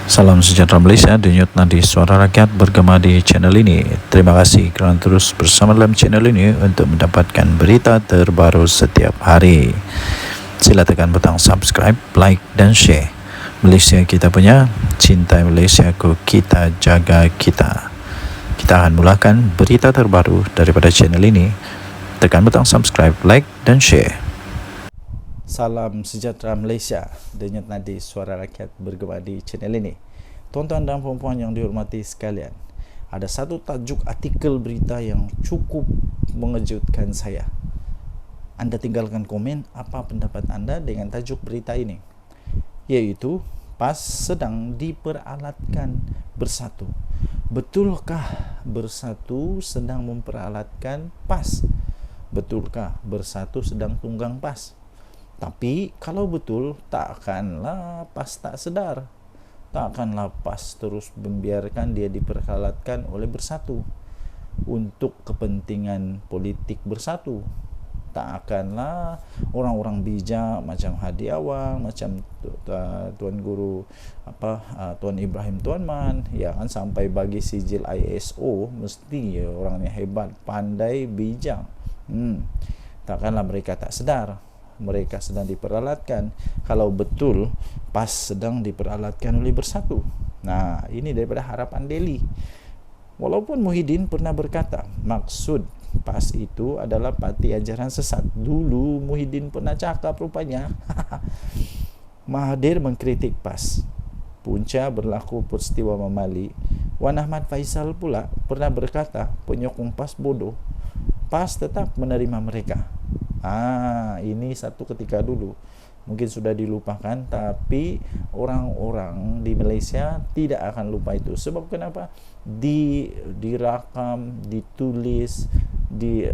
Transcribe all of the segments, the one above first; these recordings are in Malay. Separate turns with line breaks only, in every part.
Salam sejahtera Malaysia, denyut nadi suara rakyat bergema di channel ini. Terima kasih kerana terus bersama dalam channel ini untuk mendapatkan berita terbaru setiap hari. Sila tekan butang subscribe, like dan share. Malaysia kita punya, cintai Malaysiaku, kita jaga kita. Kita akan mulakan berita terbaru daripada channel ini. Tekan butang subscribe, like dan share. Salam sejahtera Malaysia, denyut nadi suara rakyat bergema di channel ini. Tuan-tuan dan puan-puan yang dihormati sekalian, ada satu tajuk artikel berita yang cukup mengejutkan saya. Anda tinggalkan komen apa pendapat anda dengan tajuk berita ini, yaitu PAS sedang diperalatkan bersatu. Betulkah bersatu sedang memperalatkan PAS? Betulkah bersatu sedang tunggang PAS? Tapi kalau betul, takkanlah PAS tak sedar. Takkanlah PAS terus membiarkan dia diperalatkan oleh bersatu untuk kepentingan politik bersatu. Takkanlah orang-orang bijak macam Hadi Awang, macam Tuan Guru Tuan Ibrahim Tuan Man, ya kan, sampai bagi sijil ISO, mesti orang yang hebat, pandai, bijak. Takkanlah mereka tak sedar mereka sedang diperalatkan. Kalau betul PAS sedang diperalatkan oleh bersatu. Nah, ini daripada Harapan Daily. Walaupun Muhyiddin pernah berkata maksud PAS itu adalah parti ajaran sesat. Dulu Muhyiddin pernah cakap rupanya. Mahathir mengkritik PAS. Punca berlaku peristiwa Mamali. Wan Ahmad Faisal pula pernah berkata penyokong PAS bodoh. PAS tetap menerima mereka. Ini satu ketika dulu. Mungkin sudah dilupakan, tapi orang-orang di Malaysia tidak akan lupa itu. Sebab kenapa? Dirakam, ditulis di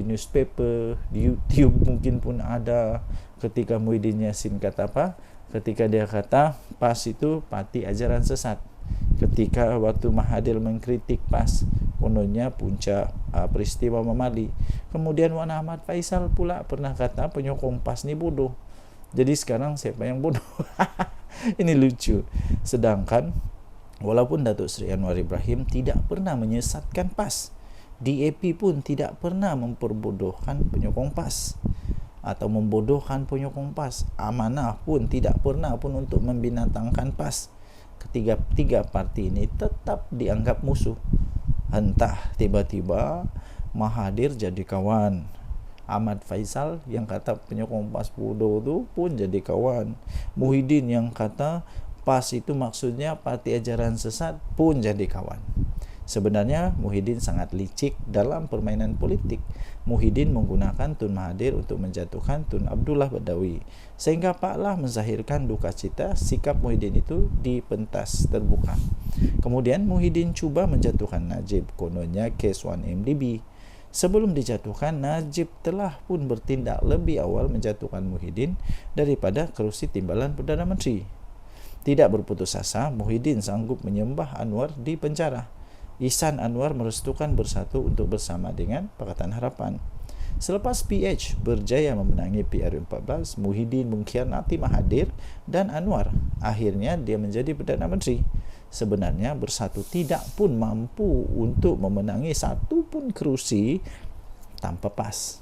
newspaper, di YouTube mungkin pun ada. Ketika Muhyiddin Yassin kata apa? Ketika dia kata PAS itu parti ajaran sesat. Ketika waktu Mahathir mengkritik PAS, kononnya punca peristiwa Mamali. Kemudian Wan Ahmad Faisal pula pernah kata penyokong PAS ni bodoh. Jadi sekarang siapa yang bodoh? Ini lucu. Sedangkan walaupun Datuk Seri Anwar Ibrahim tidak pernah menyesatkan PAS, DAP pun tidak pernah memperbodohkan penyokong PAS atau membodohkan penyokong PAS. Amanah pun tidak pernah pun untuk membinatangkan PAS. Ketiga parti ini tetap dianggap musuh. Entah tiba-tiba Mahathir jadi kawan, Ahmad Faisal yang kata penyokong PAS bodoh tu pun jadi kawan, Muhyiddin yang kata PAS itu maksudnya parti ajaran sesat pun jadi kawan. Sebenarnya Muhyiddin sangat licik dalam permainan politik. Muhyiddin menggunakan Tun Mahathir untuk menjatuhkan Tun Abdullah Badawi, sehingga Pak Lah menzahirkan duka cita sikap Muhyiddin itu di pentas terbuka. Kemudian Muhyiddin cuba menjatuhkan Najib, kononnya kes 1MDB. Sebelum dijatuhkan, Najib telah pun bertindak lebih awal menjatuhkan Muhyiddin daripada kerusi timbalan Perdana Menteri. Tidak berputus asa, Muhyiddin sanggup menyembah Anwar di penjara. Ihsan Anwar merestukan bersatu untuk bersama dengan Pakatan Harapan. Selepas PH berjaya memenangi PRU14, Muhyiddin mengkhianati Mahathir dan Anwar. Akhirnya dia menjadi Perdana Menteri. Sebenarnya bersatu tidak pun mampu untuk memenangi satu pun kerusi tanpa PAS.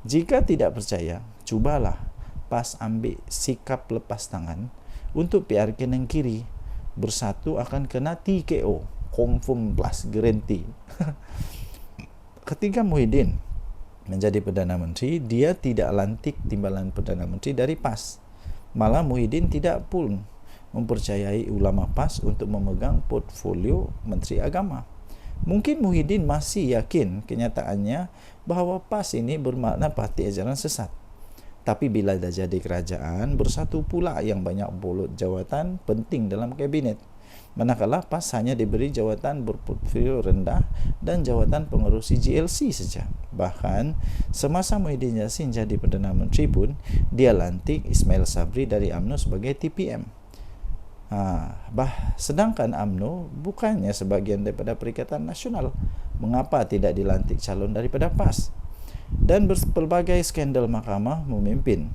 Jika tidak percaya, cubalah PAS ambil sikap lepas tangan untuk PR kanan kiri. Bersatu akan kena TKO, confirm plus guarantee. Ketika Muhyiddin menjadi Perdana Menteri, dia tidak lantik timbalan Perdana Menteri dari PAS. Malah Muhyiddin tidak pun mempercayai ulama PAS untuk memegang portfolio Menteri Agama. Mungkin Muhyiddin masih yakin kenyataannya bahawa PAS ini bermakna parti ajaran sesat. Tapi bila dah jadi kerajaan, bersatu pula yang banyak bolot jawatan penting dalam kabinet. Manakala PAS hanya diberi jawatan berportfolio rendah dan jawatan pengerusi GLC saja. Bahkan semasa Muhyiddin Yassin jadi Perdana Menteri pun, dia lantik Ismail Sabri dari UMNO sebagai TPM. Sedangkan UMNO bukannya sebahagian daripada Perikatan Nasional. Mengapa tidak dilantik calon daripada PAS? Dan berbagai skandal mahkamah memimpin.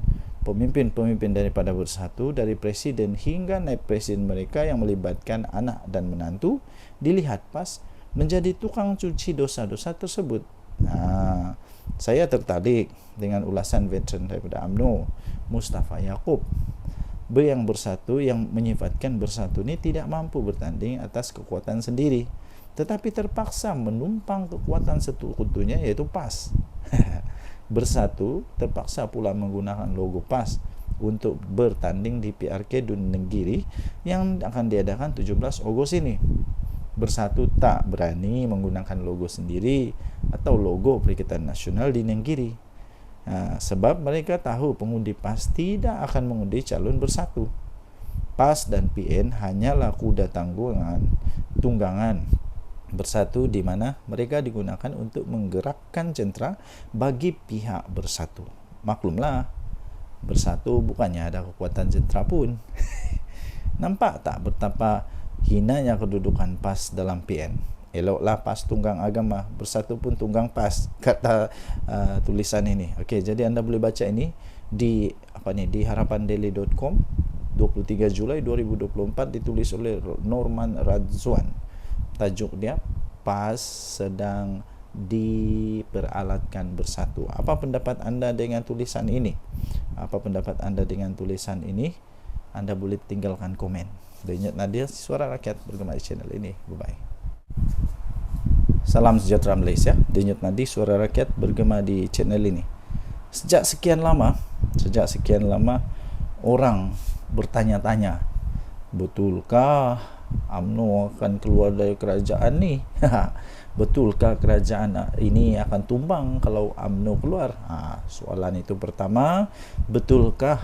pemimpin-pemimpin daripada Bersatu, dari presiden hingga naib presiden mereka yang melibatkan anak dan menantu, dilihat PAS menjadi tukang cuci dosa-dosa tersebut. Saya tertarik dengan ulasan veteran daripada UMNO, Mustafa Yaakob, yang Bersatu, yang menyifatkan Bersatu ini tidak mampu bertanding atas kekuatan sendiri, tetapi terpaksa menumpang kekuatan sekutunya, yaitu PAS. Bersatu terpaksa pula menggunakan logo PAS untuk bertanding di PRK Dun Nenggiri yang akan diadakan 17 Ogos ini. Bersatu tak berani menggunakan logo sendiri atau logo Perikatan Nasional di Nenggiri, sebab mereka tahu pengundi PAS tidak akan mengundi calon Bersatu. PAS dan PN hanyalah kuda tunggangan Bersatu, di mana mereka digunakan untuk menggerakkan centra bagi pihak Bersatu. Maklumlah, Bersatu bukannya ada kekuatan centra pun. Nampak tak betapa hinanya kedudukan PAS dalam PN? Eloklah PAS tunggang agama, Bersatu pun tunggang PAS, kata tulisan ini. Okey, jadi anda boleh baca ini di di harapandaily.com 23 Julai 2024, ditulis oleh Norman Radzwan. Tajuk dia, PAS sedang diperalatkan Bersatu. Apa pendapat anda dengan tulisan ini? Apa pendapat anda dengan tulisan ini? Anda boleh tinggalkan komen. Denyut Nadir, Suara Rakyat, bergema di channel ini. Bye-bye. Salam sejahtera Malaysia. Denyut Nadir, Suara Rakyat, bergema di channel ini. Sejak sekian lama orang bertanya-tanya, betulkah UMNO akan keluar dari kerajaan ni? Betulkah kerajaan ini akan tumbang kalau UMNO keluar? Soalan itu pertama. Betulkah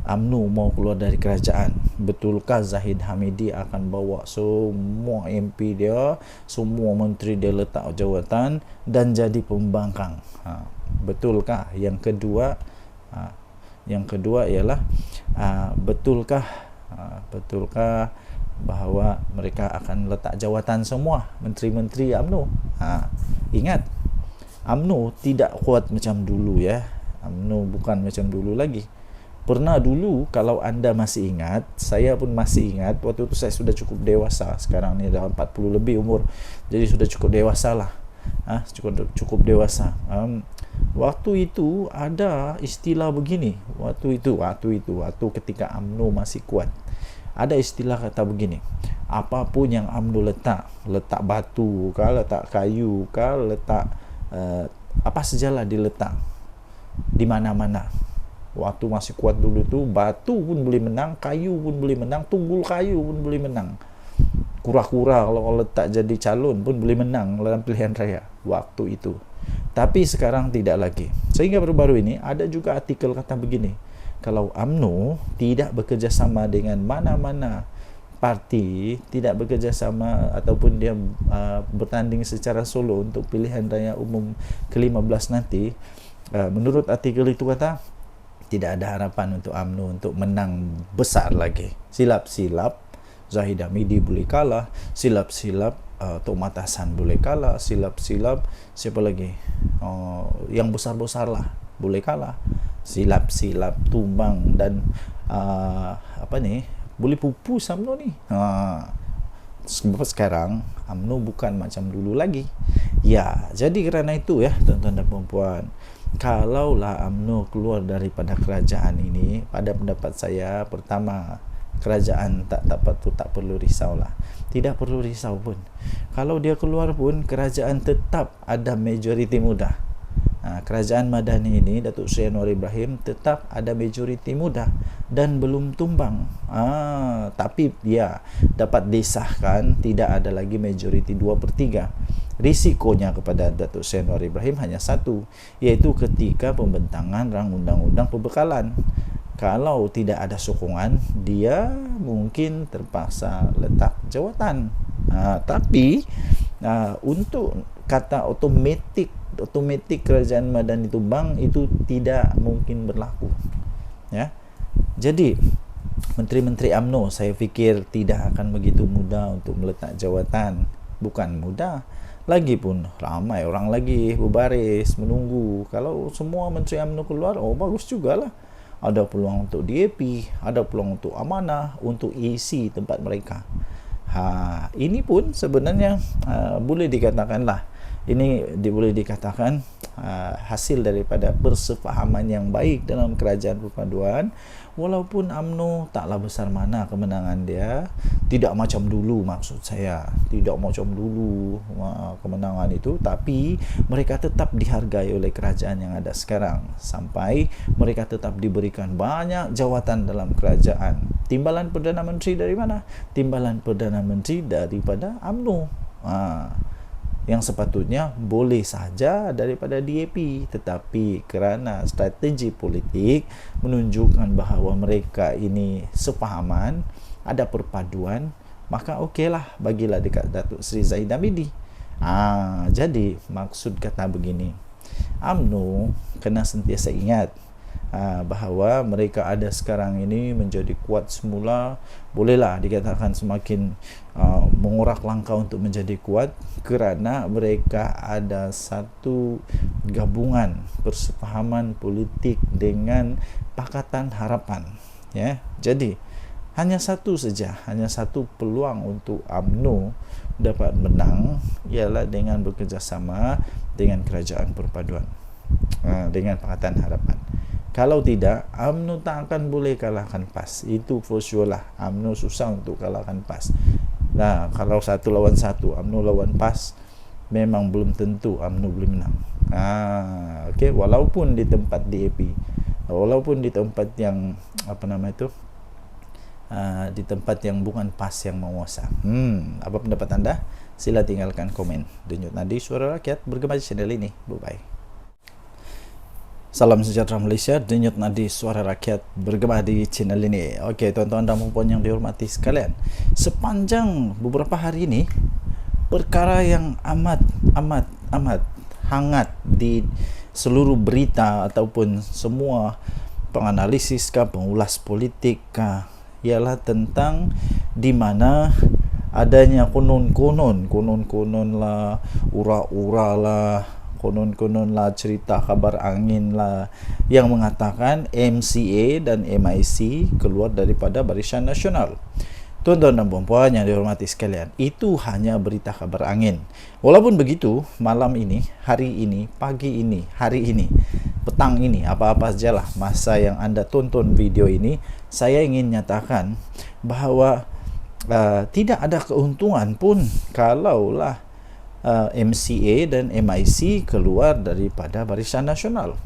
UMNO mau keluar dari kerajaan? Betulkah Zahid Hamidi akan bawa semua MP dia, semua menteri dia letak jawatan dan jadi pembangkang? Betulkah? Yang kedua ialah betulkah bahawa mereka akan letak jawatan semua menteri-menteri UMNO? Ingat, UMNO tidak kuat macam dulu ya. UMNO bukan macam dulu lagi. Pernah dulu, kalau anda masih ingat, saya pun masih ingat, waktu itu saya sudah cukup dewasa. Sekarang ni dah 40 lebih umur, jadi sudah cukup dewasa lah. Cukup dewasa. Waktu itu ada istilah begini. Waktu ketika UMNO masih kuat, ada istilah kata begini, apapun yang UMNO letak batu kah, letak kayu kah, letak apa sajalah diletak di mana-mana. Waktu masih kuat dulu tu, batu pun boleh menang, kayu pun boleh menang, tunggul kayu pun boleh menang. Kura-kura kalau letak jadi calon pun boleh menang dalam pilihan raya waktu itu. Tapi sekarang tidak lagi. Sehingga baru-baru ini ada juga artikel kata begini, kalau UMNO tidak bekerjasama dengan mana-mana parti, tidak bekerjasama ataupun dia bertanding secara solo untuk pilihan raya umum ke-15 nanti, menurut artikel itu kata, tidak ada harapan untuk UMNO untuk menang besar lagi. Silap-silap Zahid Hamidi boleh kalah, silap-silap Tok Matasan boleh kalah, silap-silap siapa lagi, yang besar-besar lah boleh kalah, silap-silap tumbang dan boleh pupus UMNO ni. Sebab sekarang UMNO bukan macam dulu lagi. Ya, jadi kerana itu ya tuan-tuan dan puan-puan, kalaulah UMNO keluar daripada kerajaan ini, pada pendapat saya, pertama, kerajaan tak perlu risaulah. Tidak perlu risau pun. Kalau dia keluar pun, kerajaan tetap ada majoriti muda. Kerajaan Madani ini, Datuk Seri Anwar Ibrahim, tetap ada majoriti muda dan belum tumbang. Tapi dia dapat disahkan tidak ada lagi majoriti 2/3. Risikonya kepada Datuk Seri Anwar Ibrahim hanya satu, iaitu ketika pembentangan rang undang-undang pembekalan. Kalau tidak ada sokongan, dia mungkin terpaksa letak jawatan. Tapi untuk kata otomatik kerajaan Madani tumbang itu tidak mungkin berlaku. Ya. Jadi menteri-menteri UMNO saya fikir tidak akan begitu mudah untuk meletak jawatan. Bukan mudah, lagipun ramai orang lagi berbaris menunggu. Kalau semua menteri UMNO keluar, bagus jugalah. ada peluang untuk DAP, ada peluang untuk amanah, untuk isi tempat mereka. Ini pun sebenarnya boleh dikatakanlah, boleh dikatakan hasil daripada persefahaman yang baik dalam kerajaan perpaduan. Walaupun UMNO taklah besar mana kemenangan dia, tidak macam dulu, maksud saya tidak macam dulu kemenangan itu, tapi mereka tetap dihargai oleh kerajaan yang ada sekarang, sampai mereka tetap diberikan banyak jawatan dalam kerajaan. Timbalan Perdana Menteri dari mana? Timbalan Perdana Menteri daripada UMNO, yang sepatutnya boleh saja daripada DAP, tetapi kerana strategi politik menunjukkan bahawa mereka ini sepahaman, ada perpaduan, maka okeylah, bagilah dekat Datuk Seri Zahid Hamidi. Jadi maksud kata begini, UMNO kena sentiasa ingat bahawa mereka ada sekarang ini menjadi kuat semula, bolehlah dikatakan semakin mengorak langkah untuk menjadi kuat, kerana mereka ada satu gabungan persefahaman politik dengan Pakatan Harapan, ya. Jadi hanya satu peluang untuk UMNO dapat menang, ialah dengan bekerjasama dengan Kerajaan Perpaduan, dengan Pakatan Harapan. Kalau tidak, UMNO tak akan boleh kalahkan PAS. Itu for sure lah. UMNO susah untuk kalahkan PAS. Nah, kalau 1 lawan 1, UMNO lawan PAS, memang belum tentu UMNO boleh menang. Okay. Walaupun di tempat DAP, walaupun di tempat yang di tempat yang bukan PAS yang menguasa. Apa pendapat anda? Sila tinggalkan komen. Denyut Nadi Suara Rakyat bergema di channel ini. Bye-bye. Salam sejahtera Malaysia, Denyut Nadi Suara Rakyat bergema di channel ini. Okey, tuan-tuan dan puan yang dihormati sekalian, sepanjang beberapa hari ini, perkara yang amat hangat di seluruh berita ataupun semua penganalisis pengulas politik ialah tentang di mana adanya konon-konon lah, ura-ura lah, konon lah, cerita kabar angin lah, yang mengatakan MCA dan MIC keluar daripada Barisan Nasional. Tuan-tuan dan puan yang dihormati sekalian, itu hanya berita kabar angin. Walaupun begitu, malam ini, hari ini, pagi ini, hari ini, petang ini, apa-apa sajalah masa yang anda tonton video ini, saya ingin nyatakan bahawa tidak ada keuntungan pun kalaulah MCA dan MIC keluar daripada Barisan Nasional.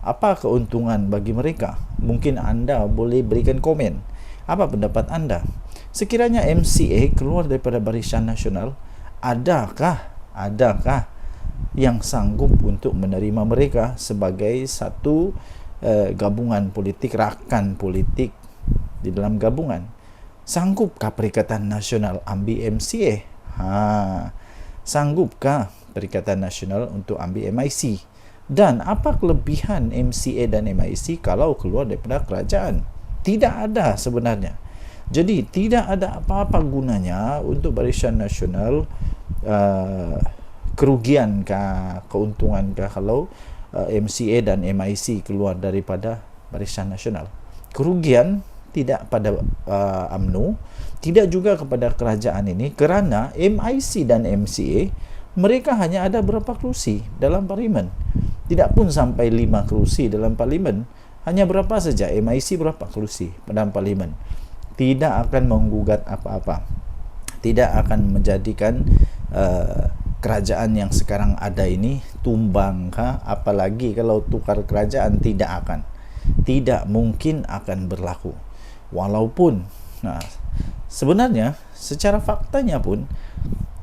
Apa keuntungan bagi mereka? Mungkin anda boleh berikan komen. Apa pendapat anda? Sekiranya MCA keluar daripada Barisan Nasional, adakah yang sanggup untuk menerima mereka sebagai satu gabungan politik, rakan politik di dalam gabungan? Sanggupkah Perikatan Nasional ambil MCA? Sanggupkah Perikatan Nasional untuk ambil MIC? Dan apa kelebihan MCA dan MIC kalau keluar daripada kerajaan? Tidak ada sebenarnya. Jadi tidak ada apa-apa gunanya untuk Barisan Nasional, kerugiankah, keuntungankah kalau MCA dan MIC keluar daripada Barisan Nasional? Kerugian tidak pada UMNO, tidak juga kepada kerajaan ini, kerana MIC dan MCA mereka hanya ada berapa kerusi dalam parlimen, tidak pun sampai 5 kerusi dalam parlimen, hanya berapa saja, MIC berapa kerusi dalam parlimen, tidak akan menggugat apa-apa, tidak akan menjadikan kerajaan yang sekarang ada ini tumbang, apalagi kalau tukar kerajaan, tidak mungkin akan berlaku. Walaupun sebenarnya secara faktanya pun,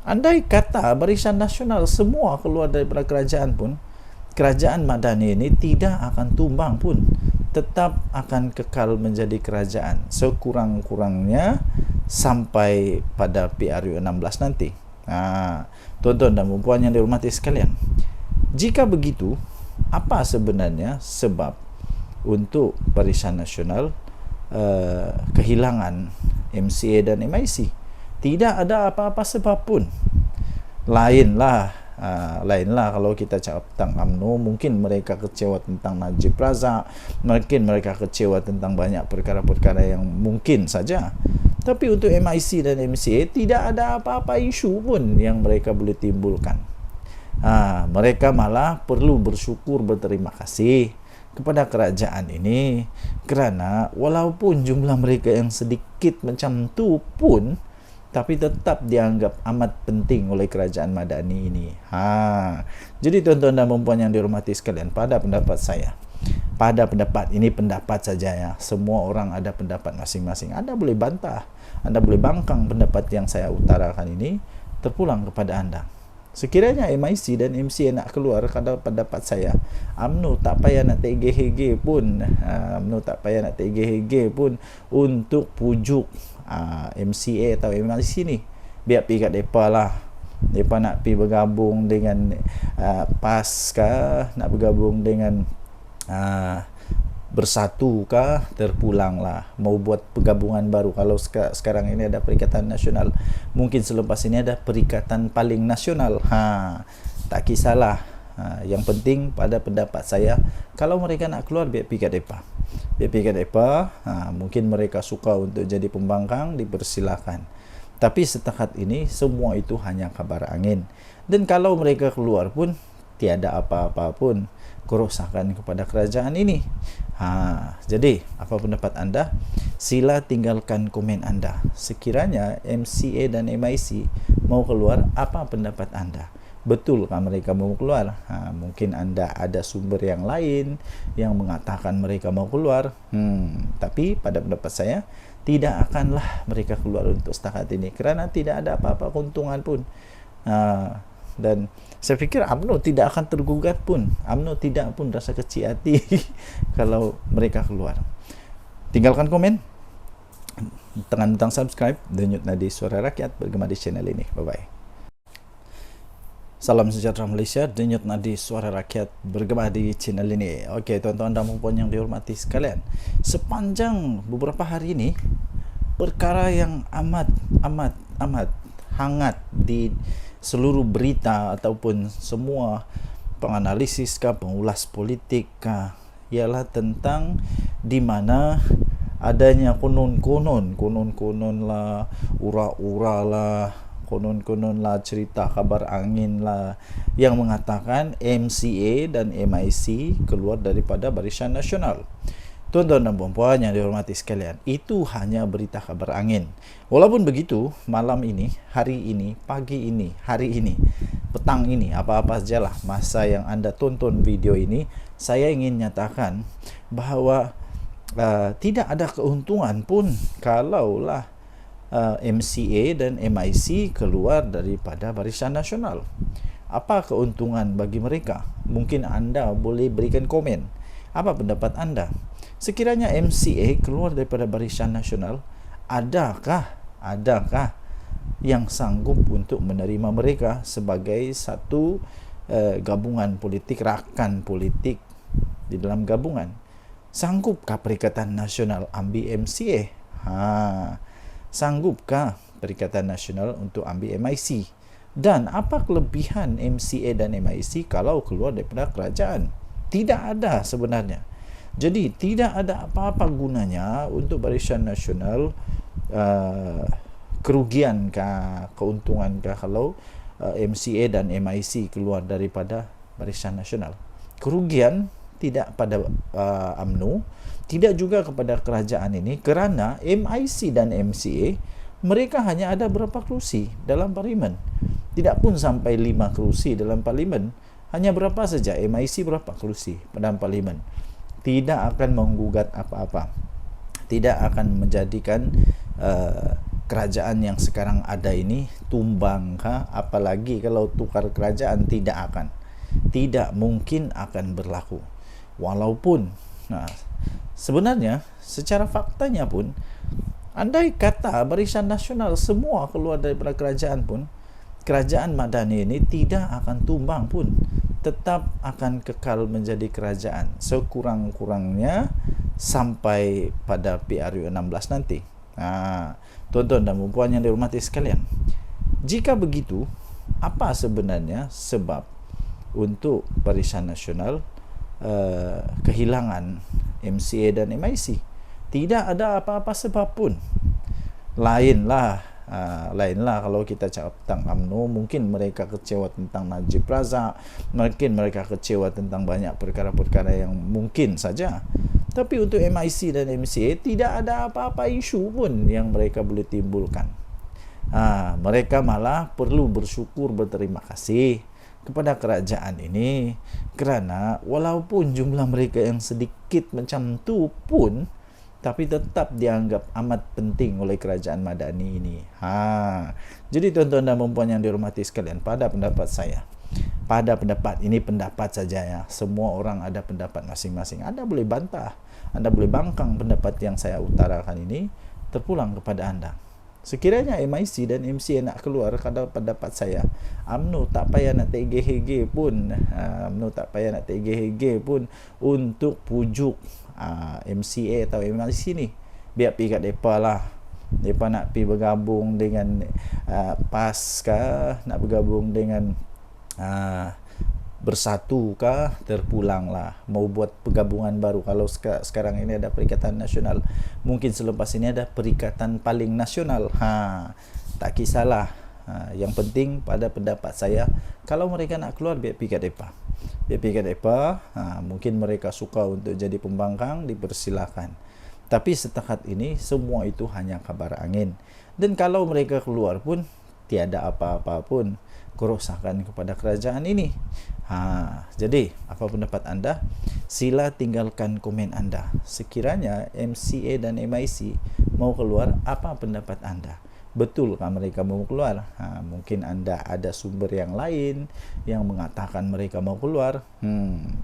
andai kata Barisan Nasional semua keluar daripada kerajaan pun, kerajaan Madani ini tidak akan tumbang pun, tetap akan kekal menjadi kerajaan sekurang-kurangnya sampai pada PRU 16 nanti. Tuan-tuan dan puan yang dihormati sekalian, jika begitu, apa sebenarnya sebab untuk Barisan Nasional kehilangan MCA dan MIC? Tidak ada apa-apa sebab pun. Lainlah Lainlah kalau kita cakap tentang UMNO, mungkin mereka kecewa tentang Najib Razak, mungkin mereka kecewa tentang banyak perkara-perkara yang mungkin saja. Tapi untuk MIC dan MCA tidak ada apa-apa isu pun yang mereka boleh timbulkan. Mereka malah perlu bersyukur, berterima kasih kepada kerajaan ini, kerana walaupun jumlah mereka yang sedikit macam tu pun, tapi tetap dianggap amat penting oleh kerajaan Madani ini. Jadi tuan-tuan dan puan yang dihormati sekalian, pada pendapat saya, ini pendapat saja ya. Semua orang ada pendapat masing-masing. Anda boleh bantah, Anda boleh bangkang pendapat yang saya utarakan ini, terpulang kepada Anda. Sekiranya MIC dan MCA nak keluar, kalau pendapat saya, UMNO tak payah nak tergeh-geh pun, untuk pujuk MCA atau MIC ni. Biar pergi kat mereka lah. Mereka nak pergi bergabung dengan PAS kah, nak bergabung dengan Bersatu kah, terpulanglah. Mau buat pergabungan baru. Kalau sekarang ini ada Perikatan Nasional, mungkin selepas ini ada Perikatan Paling Nasional. Tak kisahlah. Yang penting pada pendapat saya, kalau mereka nak keluar, biar pergi kat mereka. Mungkin mereka suka untuk jadi pembangkang, dipersilakan. Tapi setakat ini semua itu hanya kabar angin. Dan kalau mereka keluar pun tiada apa-apa pun kerosakan kepada kerajaan ini. Jadi apa pendapat anda? Sila tinggalkan komen anda. Sekiranya MCA dan MIC mau keluar, apa pendapat anda? Betulkah mereka mau keluar? Mungkin anda ada sumber yang lain yang mengatakan mereka mau keluar. Tapi pada pendapat saya, tidak akanlah mereka keluar untuk setakat ini, kerana tidak ada apa-apa keuntungan pun. Dan saya fikir UMNO tidak akan tergugat pun. UMNO tidak pun rasa kecil hati kalau mereka keluar. Tinggalkan komen, tekan butang subscribe, denyut nadi Suara Rakyat bergema di channel ini. Bye-bye. Salam sejahtera Malaysia, denyut nadi Suara Rakyat bergema di channel ini. Okey, tuan-tuan dan puan yang dihormati sekalian, sepanjang beberapa hari ini, perkara yang amat hangat di seluruh berita ataupun semua penganalisis pengulas politik ialah tentang di mana adanya konon-konon lah, ura-ura lah, konon-konon lah, cerita kabar angin lah yang mengatakan MCA dan MIC keluar daripada Barisan Nasional. Tuan-tuan dan puan yang dihormati sekalian, itu hanya berita kabar angin. Walaupun begitu, malam ini, hari ini, pagi ini, hari ini, petang ini, apa-apa sajalah masa yang anda tonton video ini, saya ingin nyatakan bahawa tidak ada keuntungan pun kalaulah MCA dan MIC keluar daripada Barisan Nasional. Apa keuntungan bagi mereka? Mungkin anda boleh berikan komen. Apa pendapat anda? Sekiranya MCA keluar daripada Barisan Nasional, adakah yang sanggup untuk menerima mereka sebagai satu gabungan politik, rakan politik di dalam gabungan? Sanggupkah Perikatan Nasional ambil MCA? Sanggupkah Perikatan Nasional untuk ambil MIC? Dan apa kelebihan MCA dan MIC kalau keluar daripada kerajaan? Tidak ada sebenarnya. Jadi tidak ada apa-apa gunanya untuk Barisan Nasional, kerugiankah, keuntungankah kalau MCA dan MIC keluar daripada Barisan Nasional? Kerugian tidak pada UMNO, tidak juga kepada kerajaan ini, kerana MIC dan MCA mereka hanya ada berapa kerusi dalam parlimen. Tidak pun sampai 5 kerusi dalam parlimen. Hanya berapa saja, MIC berapa kerusi dalam parlimen. Tidak akan menggugat apa-apa, tidak akan menjadikan kerajaan yang sekarang ada ini tumbang apalagi kalau tukar kerajaan, tidak mungkin akan berlaku. Walaupun sebenarnya secara faktanya pun, andai kata Barisan Nasional semua keluar daripada kerajaan pun, kerajaan Madani ini tidak akan tumbang pun, tetap akan kekal menjadi kerajaan sekurang-kurangnya sampai pada PRU 16 nanti. Tuan-tuan dan puan yang dihormati sekalian, jika begitu, apa sebenarnya sebab untuk Barisan Nasional kehilangan MCA dan MIC? Tidak ada apa-apa sebab pun. Lainlah kalau kita cakap tentang UMNO, mungkin mereka kecewa tentang Najib Razak, mungkin mereka kecewa tentang banyak perkara-perkara yang mungkin saja. Tapi untuk MIC dan MCA tidak ada apa-apa isu pun yang mereka boleh timbulkan. Mereka malah perlu bersyukur, berterima kasih kepada kerajaan ini, kerana walaupun jumlah mereka yang sedikit macam tu pun, tapi tetap dianggap amat penting oleh kerajaan Madani ini. Jadi tuan-tuan dan puan yang dihormati sekalian, pada pendapat saya, ini pendapat saja ya. Semua orang ada pendapat masing-masing. Anda boleh bantah, Anda boleh bangkang pendapat yang saya utarakan ini, terpulang kepada Anda. Sekiranya MIC dan MCA nak keluar, kalau pendapat saya, UMNO tak payah nak tergeh-geh pun, untuk pujuk MCA atau MIC ni. Biar pergi kat mereka lah. Mereka nak pergi bergabung dengan PAS kah, nak bergabung dengan Bersatu kah, terpulanglah. Mau buat pergabungan baru. Kalau sekarang ini ada Perikatan Nasional, mungkin selepas ini ada Perikatan Paling Nasional. Tak kisahlah. Yang penting pada pendapat saya, kalau mereka nak keluar, biar pergi kat mereka. Mungkin mereka suka untuk jadi pembangkang, dipersilakan. Tapi setakat ini semua itu hanya kabar angin. Dan kalau mereka keluar pun tiada apa-apa pun kerosakan kepada kerajaan ini. Jadi apa pendapat anda? Sila tinggalkan komen anda. Sekiranya MCA dan MIC mau keluar, apa pendapat anda? Betulkah mereka mau keluar? Mungkin anda ada sumber yang lain yang mengatakan mereka mau keluar.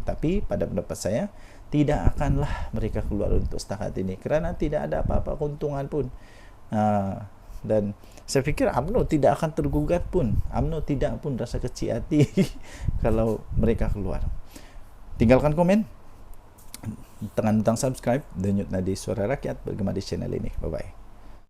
Tapi pada pendapat saya, tidak akanlah mereka keluar untuk setakat ini, kerana tidak ada apa-apa keuntungan pun. Dan saya fikir UMNO tidak akan tergugat pun. UMNO tidak pun rasa kecil hati kalau mereka keluar. Tinggalkan komen, tekan butang subscribe, denyut nadi Suara Rakyat bergema di channel ini. Bye-bye.